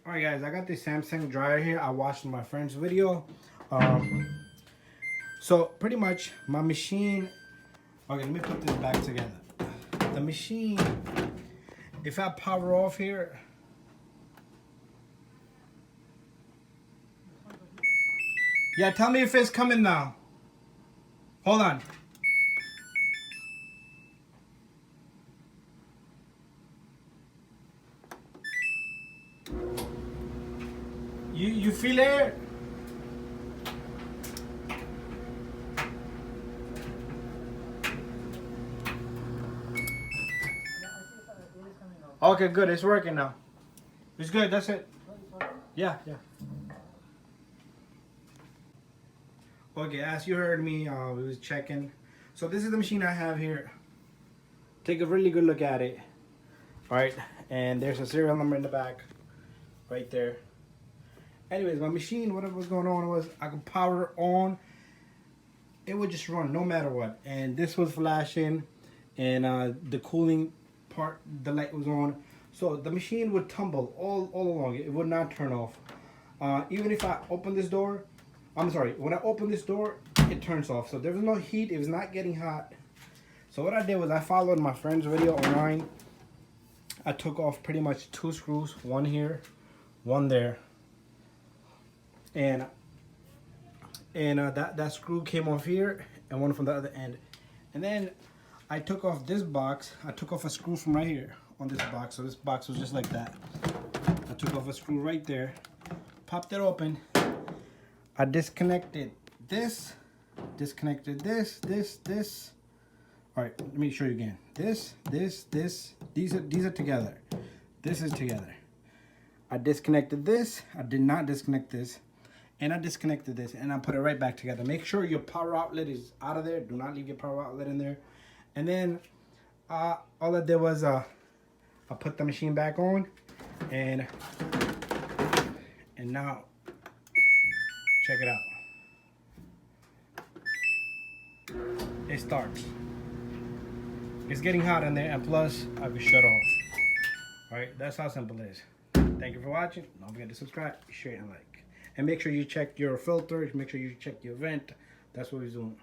Alright guys, I got this Samsung dryer here. I watched my friend's video. So pretty much my machine, okay, let me put this back together. The machine, if I power off here, yeah, tell me if it's coming now. Hold on. You feel it? Okay, good. It's working now. It's good. That's it. Yeah, yeah. Okay, as you heard me, we was checking. So this is the machine I have here. Take a really good look at it. All right, and there's a serial number in the back, right there. Anyways, my machine, what was going on was I could power it on. It would just run no matter what. And this was flashing, and the cooling part, the light was on. So the machine would tumble all along. It would not turn off. Even if I open this door, I'm sorry, when I open this door, it turns off. So there was no heat. It was not getting hot. So what I did was I followed my friend's video online. I took off pretty much 2 screws, one here, one there. And that screw came off here and one from the other end. And then I took off this box. I took off a screw from right here on this box. So this box was just like that. I took off a screw right there, popped it open. I disconnected this, this. All right, let me show you again. This, these are together. This is together. I disconnected this. I did not disconnect this. And I disconnected this and I put it right back together. Make sure your power outlet is out of there. Do not leave your power outlet in there. And then all I did was I put the machine back on, and now check it out. It starts. It's getting hot in there, and plus I can shut off. All right, that's how simple it is. Thank you for watching. Don't forget to subscribe, share, and like. And make sure you check your filters. Make sure you check your vent. That's what we're doing.